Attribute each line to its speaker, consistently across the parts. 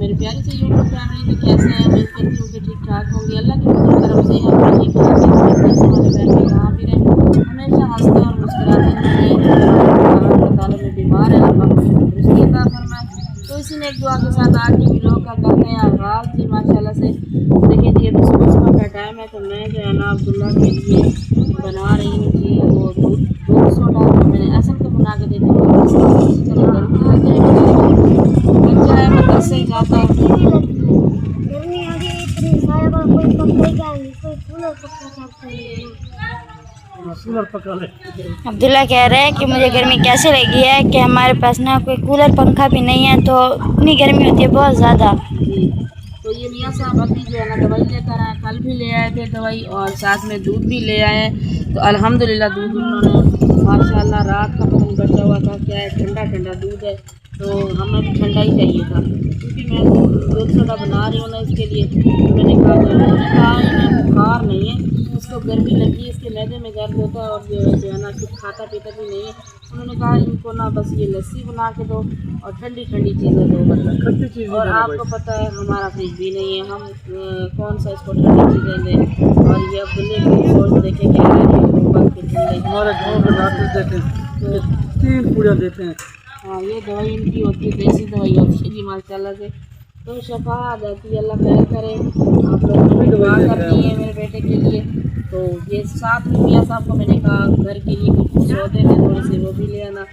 Speaker 1: मेरी प्यारी से यूट्यूब फैमिली तो कैसे हैं, उम्मीद करती हूँ कि ठीक ठाक होंगे। अल्लाह की तरफ से हमारे कहाँ भी रहें, हमेशा हंसते और मुस्कुराते रहें। में बीमार है तो इसी ने एक दुआ के साथ आज की वीडियो का करते हैं आगाज़ जी। माशाल्लाह से देखिए जी, अभी सुबह का टाइम है तो मैं जो है ना अब्दुल्ला के लिए बना रही हूँ जी वो दूध सोडा। मैंने असल को बना के देती हूँ, बच्चा है मदरसे जाता है।
Speaker 2: अब्दुल्ला कह रहे हैं कि मुझे गर्मी कैसे लगी है कि हमारे पास ना कोई कूलर पंखा भी नहीं है, तो इतनी गर्मी होती है बहुत ज़्यादा।
Speaker 1: तो ये मियाँ साहब अभी जो है ना दवाई लेकर आए, कल भी ले आए थे दवाई और साथ में दूध भी ले आए। तो अल्हम्दुलिल्लाह दूध उन्होंने माशाल्लाह रात का पता बचा हुआ था, क्या है ठंडा ठंडा दूध है तो हमें भी ठंडा ही चाहिए था, क्योंकि मैं दूध सोडा बना रही हूँ ना इसके लिए। तो मैंने कहा इन्हें बुखार नहीं है, इसको गर्मी लगी है, इसके मैदे में दर्द होता है और जो है ना कुछ खाता पीता भी नहीं है। उन्होंने कहा इनको ना बस ये लस्सी बना के दो और ठंडी ठंडी चीज़ें दो, मतलब। और आपको पता है हमारा फ्रिज भी नहीं है, हम कौन सा इसको ठंडी चीज़ें दें। और ये अब्दुल्ले की सोच देखे क्या है
Speaker 3: हमारे गाँव में डॉक्टर देते हैं तो 3 पूजा देते हैं।
Speaker 1: हाँ, ये दवाई इनकी होती है, देसी दवाई होती है जी माशाल्लाह से, तो शफा आ जाती है। अल्लाह खैर करे। आप लोग भी दुआ करनी है मेरे बेटे के लिए। तो ये साथ में मियाँ साहब को मैंने कहा घर के लिए कुछ होते थे थोड़े से वो भी ले आना,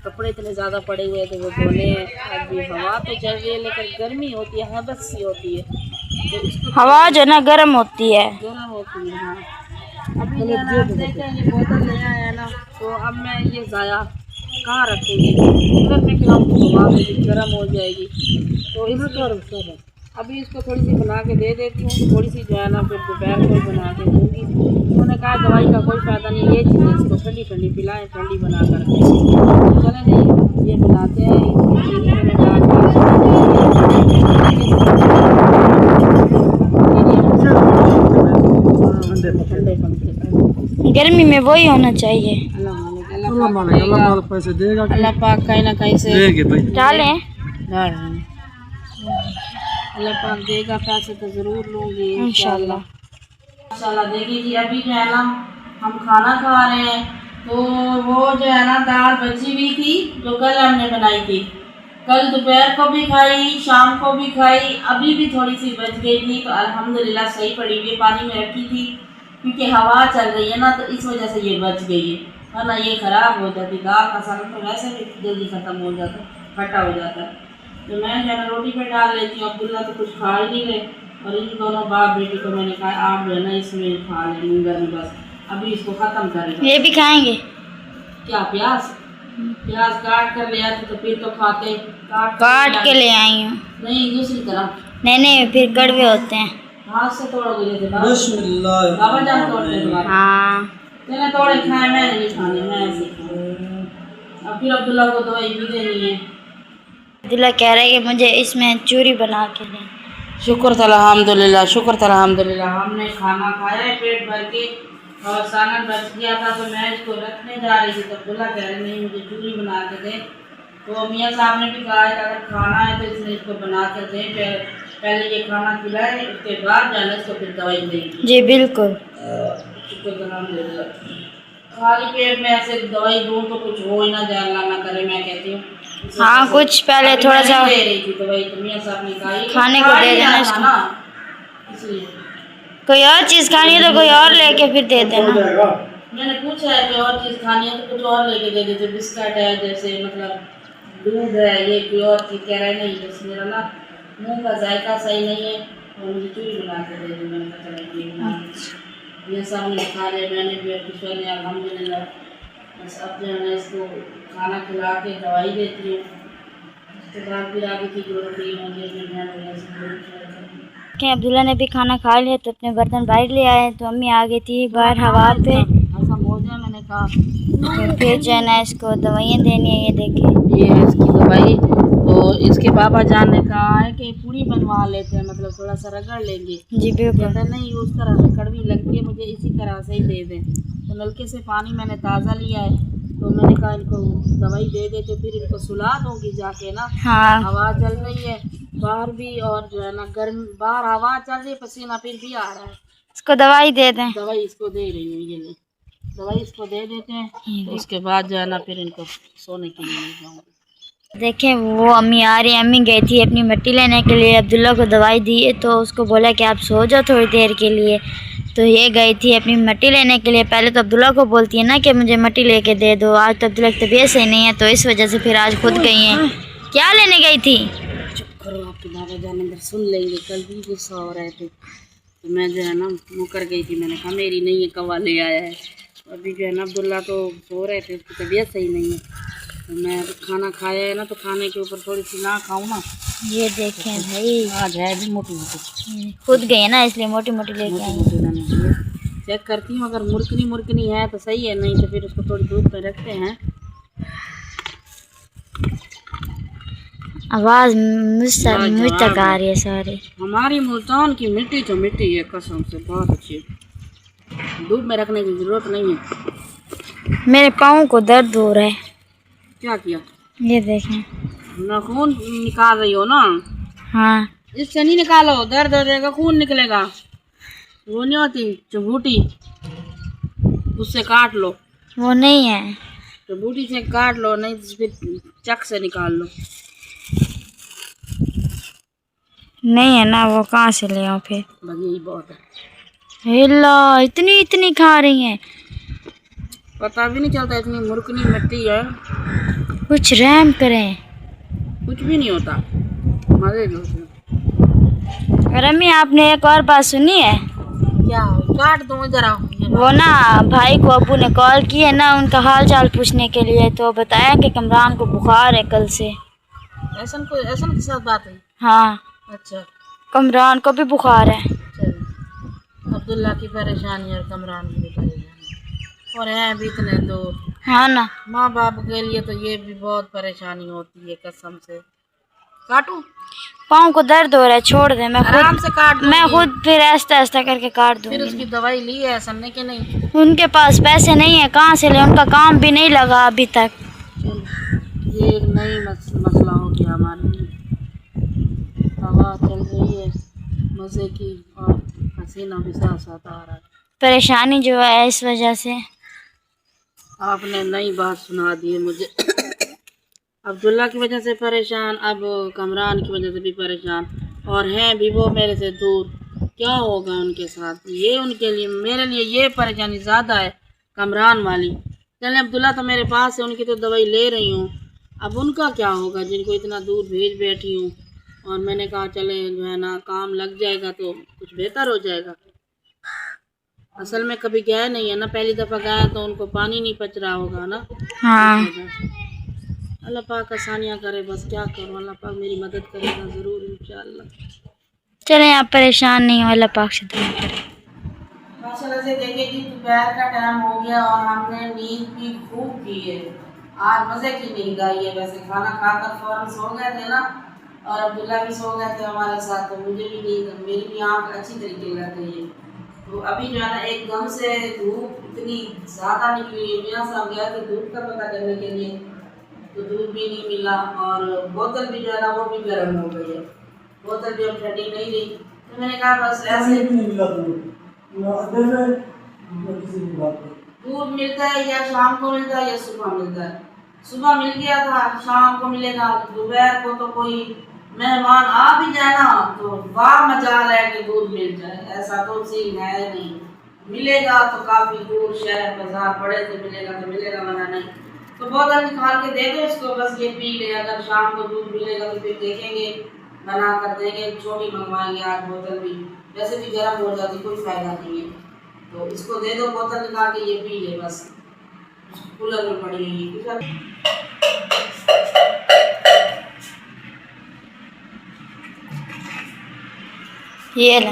Speaker 1: कपड़े इतने ज़्यादा पड़े हुए थे वो धोने हैं। अभी हवा तो चल रही है लेकिन गर्मी होती है, हबस सी होती है, तो इसको
Speaker 2: हवा जो ना गर्म होती है।
Speaker 1: हाँ। अभी देखें ये बोतल ले आए हैं ना, तो अब मैं ये ज़ाया कहाँ रखेंगे, कूलर में खिलाऊँ तो हवा में गर्म हो जाएगी। तो इसमें अभी इसको थोड़ी सी बना के दे देती हूँ, थोड़ी सी जो है ना फिर दोपहर को बना के दूँगी। उन्होंने कहा दवाई का कोई फ़ायदा नहीं, ये चीज़ें इसको ठंडी ठंडी पिलाएँ, ठंडी बना कर चलें जी। ये बनाते हैं चीनी में डाल ठंडे पंखे।
Speaker 2: गर्मी में वही होना चाहिए।
Speaker 3: अल्लाह पैसे देगा,
Speaker 1: अल्लाह पाक कहीं ना कहीं से
Speaker 3: देंगे भाई।
Speaker 2: डालें
Speaker 1: अल्लाह पाक देगा, पैसे तो ज़रूर लूँगी
Speaker 2: इंशाल्लाह।
Speaker 1: माशाल्लाह देखिए जी, अभी जो है ना हम खाना खा रहे हैं, तो वो जो है ना दाल बची हुई थी जो कल हमने बनाई थी, कल दोपहर को भी खाई, शाम को भी खाई, अभी भी थोड़ी सी बच गई थी। तो अल्हम्दुलिल्लाह सही पड़ी हुई, पानी में रखी थी क्योंकि हवा चल रही है ना, तो इस वजह से ये बच गई है, वरना ये ख़राब हो जाती। दाल का सालन तो वैसे भी जल्दी ख़त्म हो जाता, खट्टा हो जाता है। तो मैं जो है रोटी पे डाल लेती हूँ। अब्दुल्ला तो कुछ खा ही नहीं रहे और इन दोनों बाप बेटी को मैंने कहा आप जो है ना इसमें खा लें मूंगर में, बस अभी इसको ख़त्म करें।
Speaker 2: ये भी खाएंगे
Speaker 1: क्या प्याज काट कर ले आते तो फिर तो खाते,
Speaker 2: काट के ले आई हूँ।
Speaker 1: नहीं दूसरी तरह
Speaker 2: नहीं फिर कड़वे होते हैं।
Speaker 1: हाथ से तोड़ोगे जैसे
Speaker 3: बिस्मिल्लाह।
Speaker 1: बाबा जान तोड़ते हैं।
Speaker 2: हाँ
Speaker 1: मैंने तोड़े खाए, मैंने नहीं खाने, मैं ऐसे खाऊं। अब फिर अब्दुल्ला को दवाई भी देनी है।
Speaker 2: अब्दुल्ला कह रहे हैं कि मुझे इसमें चूरी बना के दें।
Speaker 1: शुक्र अल्हम्दुलिल्लाह, शुक्र अल्हम्दुलिल्लाह। हमने खाना खाया है पेट भर के और सालन बच गया था, तो मैं इसको रखने जा रही थी तो अब्दुल्ला कह रहे नहीं मुझे चूरी बना के दें। तो मियाँ साहब ने भी कहा अगर खाना है तो इसलिए इसको बना कर दें, पहले ये खाना खिलाए उसके बाद जाने इसको फिर दवाई देंगे।
Speaker 2: जी बिल्कुल।
Speaker 1: शुक्र अल्हम्दुलिल्लाह। खाली पेट में ऐसे दवाई दूँ तो कुछ हो ही ना जाए, अल्लाह ना करे। मैं कहती हूँ
Speaker 2: हाँ कुछ पहले थोड़ा सा
Speaker 1: दे रही थी दवाई, तो मियाँ साहब ने कहा
Speaker 2: खाने को दे देना इसको।
Speaker 1: ना, इसलिए
Speaker 2: कोई और चीज़ खानी है तो कोई और लेके फिर दे देना।
Speaker 1: मैंने पूछा है कि और चीज़ खानी है तो कुछ और लेके दे देते, बिस्किट है जैसे, मतलब दूध है, ये कोई और चीज़ कह रहे नहीं, जैसे मेरा ना मुँह का जायका सही नहीं है और मुझे चूरी बना के दे दी। मैंने कहा ये सामने खा रहे, मैंने भी ईश्वर ने अल्हम्दुलिल्लाह। बस अब जो है ना इसको खाना खिला के दवाई देती हूँ, उसके बाद फिर आगे की जो रूटीन होगी अपने ध्यान
Speaker 2: कि अब्दुल्ला ने भी खाना खा लिया तो अपने बर्तन बाहर ले आए, तो अम्मी आ गई थी बाहर हवा पे।
Speaker 1: ऐसा हो जाए मैंने कहा
Speaker 2: तो फिर जो है ना इसको दवाइयाँ देनी है। ये देखें
Speaker 1: ये है इसकी दवाई। तो इसके बाबा जान ने कहा है कि पूरी बनवा लेते हैं, मतलब थोड़ा सा रगड़ लेंगे।
Speaker 2: जी बिल्कुल।
Speaker 1: कहते नहीं उस तरह से कड़वी लगती है, मुझे इसी तरह से ही दे दें। तो नलके से पानी मैंने ताज़ा लिया है तो मैंने कहा इनको दवाई दे देते फिर इनको सुला दूंगी जाके ना।
Speaker 2: हाँ
Speaker 1: हवा चल रही है बाहर भी और जो है ना गर्म बाहर हवा चल रही है, पसीना फिर भी आ रहा है।
Speaker 2: इसको दवाई दे दें।
Speaker 1: दवाई इसको दे रही हूँ, ये ले दवाई इसको दे देते हैं, तो उसके बाद जो है ना फिर इनको सोने के लिए ले जाऊँगी।
Speaker 2: देखें वो अम्मी आ रही है। अम्मी गई थी अपनी मिट्टी लेने के लिए, अब्दुल्ला को दवाई दी है तो उसको बोला कि आप सो जाओ थोड़ी देर के लिए। तो ये गई थी अपनी मिट्टी लेने के लिए। पहले तो अब्दुल्ला को बोलती है ना कि मुझे मिट्टी लेके दे दो। आज तो अब्दुल्ला की तबीयत सही नहीं है तो इस वजह से फिर आज खुद गई हैं। क्या लेने गई थी?
Speaker 1: चुप करो, आपके बाबा जान अंदर सुन लेंगे। कल भी गुस्सा हो रहे थे तो मैं जो है ना मुकर गई थी। मैंने कहा मेरी नहीं है, कौवा ले आया है। अभी जो है ना अब्दुल्ला तो सो रहे थे, उसकी तबीयत सही नहीं है। तो मैं खाना खाया है ना, तो खाने के ऊपर थोड़ी सी ना खाऊँ ना।
Speaker 2: ये देखें भाई,
Speaker 1: आज है भी मोटी मोटी,
Speaker 2: खुद गई है ना इसलिए मोटी मोटी लेके आई।
Speaker 1: मोटी मैंने चेक करती हूँ, अगर मुर्कनी है तो सही है, नहीं तो फिर उसको थोड़ी धूप में रखते हैं।
Speaker 2: आवाज़ मुझ तक आ रही है सारी।
Speaker 1: हमारी मुल्तान की मिट्टी तो मिट्टी है, कसम से बहुत अच्छी है, धूप में रखने की ज़रूरत नहीं है।
Speaker 2: मेरे पाँव को दर्द हो रहा है।
Speaker 1: क्या किया?
Speaker 2: ये देखें,
Speaker 1: नाखून निकाल रही हो ना?
Speaker 2: हाँ
Speaker 1: इससे नहीं निकालो, दर्द हो जाएगा, खून निकलेगा। वो नहीं होती चबूटी, उससे काट लो।
Speaker 2: वो नहीं है।
Speaker 1: चबूटी से काट लो, नहीं तो फिर चक से निकाल लो।
Speaker 2: नहीं है ना, वो कहाँ से ले आओ फिर?
Speaker 1: बस यही बहुत है।
Speaker 2: हिला इतनी इतनी खा रही हैं,
Speaker 1: पता भी नहीं चलता, इतनी मुर्कनी मिट्टी है।
Speaker 2: कुछ रहम करें।
Speaker 1: कुछ भी नहीं होता, मजे लो।
Speaker 2: और अम्मी आपने एक और बात सुनी है?
Speaker 1: क्या काट दो इधर आओ।
Speaker 2: वो ना भाई को अबू ने कॉल की है ना उनका हाल चाल पूछने के लिए, तो बताया कि कमरान को बुखार है कल से।
Speaker 1: ऐसा के साथ बात है?
Speaker 2: हाँ
Speaker 1: अच्छा,
Speaker 2: कमरान को भी बुखार है।
Speaker 1: चलो, अब्दुल्ला की परेशानी और कमरान की भी परेशानी, और हैं भी इतने दूर।
Speaker 2: हाँ ना,
Speaker 1: माँ बाप के लिए तो ये भी बहुत परेशानी होती है, कसम से। काटूं?
Speaker 2: पाँव को दर्द हो रहा है, छोड़ दे।
Speaker 1: आराम से काट
Speaker 2: मैं खुद फिर ऐसा ऐसा करके काट दूंगी।
Speaker 1: फिर उसकी दवाई ली है सन्ने के नहीं?
Speaker 2: उनके पास पैसे नहीं है, कहाँ से ले? उनका काम भी नहीं लगा अभी तक।
Speaker 1: ये एक नई मसला हो गया हमारे लिए। हवा चल रही है मज़े की और पसीना भी साथ साथ आ रहा है।
Speaker 2: परेशानी जो है इस वजह से।
Speaker 1: आपने नई बात सुना दी है मुझे। अब्दुल्ला की वजह से परेशान, अब कमरान की वजह से भी परेशान, और हैं भी वो मेरे से दूर। क्या होगा उनके साथ? ये उनके लिए, मेरे लिए ये परेशानी ज़्यादा है कमरान वाली। चले अब्दुल्ला तो मेरे पास है, उनकी तो दवाई ले रही हूँ, अब उनका क्या होगा जिनको इतना दूर भेज बैठी हूँ। और मैंने कहा चले जो है ना काम लग जाएगा तो कुछ बेहतर हो जाएगा। असल में कभी गया नहीं है ना, पहली दफ़ा गया तो उनको पानी नहीं पच रहा होगा ना।
Speaker 2: हाँ
Speaker 1: अल्लाह पाक आसानियाँ करे, बस क्या करूँ, अल्लाह पाक मेरी मदद करेगा ज़रूर इंशाअल्लाह।
Speaker 2: चले आप परेशान नहीं हो, अल्लाह पाक से दुआ करें।
Speaker 1: माशाल्लाह से देखे कि दोपहर का टाइम हो गया और हमने नींद भी खूब की है। आज मज़े की नींद आई है। वैसे खाना खाकर फ़ौरन सो गए थे ना, और अब्दुल्ला भी सो गए थे हमारे साथ, तो मुझे भी नींद, मेरी भी आँख अच्छी तरीके लग गई है। तो अभी जो है ना एकदम से धूप इतनी ज़्यादा निकली है। मियाँ साहब गया थे धूप का पता करने के लिए, तो दूध भी नहीं मिला, और बोतल भी जो है ना वो भी गर्म हो गई है। बोतल भी अब ठंडी नहीं रही, तो मैंने कहा बस ऐसे दूध मिलता है या शाम को मिलता है या सुबह मिलता है। सुबह मिल गया था, शाम को मिलेगा। दोपहर को तो कोई मेहमान आ भी जाए ना तो वाह मजाल है कि दूध मिल जाए, ऐसा तो सीन है नहीं। मिलेगा तो काफ़ी दूर शहर बाजार बड़े से मिलेगा तो मिलेगा, वरना नहीं। तो बोतल निकाल के दे दो इसको, बस ये पी ले। अगर शाम को दूध मिलेगा तो फिर देखेंगे, बना कर देंगे, छोटी मंगवाएंगे आज बोतल भी, वैसे भी गर्म हो जाती, कोई फ़ायदा नहीं है। तो इसको दे दो बोतल निकाल के, ये पी ले बस, कूलर में पड़ी हुई है।
Speaker 2: ये ले,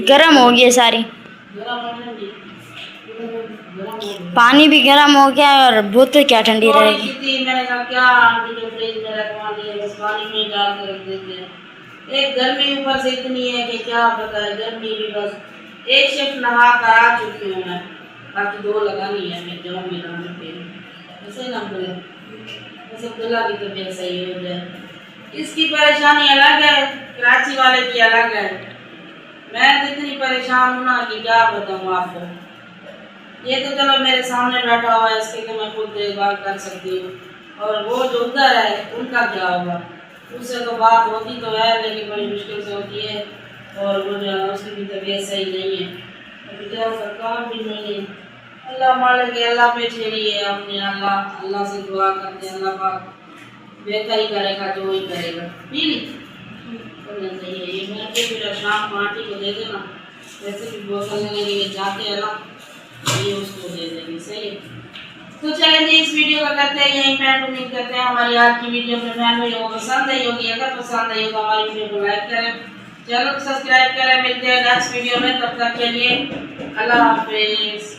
Speaker 2: गरम हो गई सारी, पानी भी गर्म हो गया और बोतल क्या ठंडी रहेगी।
Speaker 1: मैंने कहा क्या आंटी जो फ्रिज में रखवा दिए, बस पानी में डाल के रख देते हैं। एक गर्मी ऊपर से इतनी है कि क्या बताए, गर्मी भी बस एक शिफ्ट नहा कर आ चुकी हूँ मैं, बाकी 2 लगानी है। मैं जाऊँगी नहाने पे, ऐसे ना बोले बस अब्दुल्ला की तबीयत सही हो जाए। इसकी परेशानी अलग है, कराची वाले की अलग है। मैं तो इतनी परेशान हूँ ना कि क्या बताऊँ आपको। ये तो चलो मेरे सामने बैठा हुआ है, इसकी तो मैं खुद देखभाल कर सकती हूँ, और वो जो उधर है उनका क्या होगा। उससे तो बात होती तो है लेकिन बड़ी मुश्किल से होती है, और वो जो है उसकी भी तबीयत सही नहीं है। अभी क्या सरकार भी नहीं है। अल्लाह मालिक है, अल्लाह पे छेड़िए अपने, अल्लाह से दुआ करते हैं, अल्लाह पाक बेहतर ही करेगा, जो ही करेगा। पीली करना चाहिए ये, मैं फिर शाम को आंटी को दे देना, वैसे भी बोतल लेने के लिए जाते हैं ना, ये उसको दे देंगे। सही है, तो चलें जी, इस वीडियो का करते हैं यहीं पे एंड। उम्मीद करते हैं हमारी आज की वीडियो वीडियो को पसंद आई होगी। अगर पसंद आई हो तो हमारी वीडियो को लाइक करें, चैनल को सब्सक्राइब करें। मिलते हैं नेक्स्ट वीडियो में, तब तक के लिए अल्लाह हाफिज़।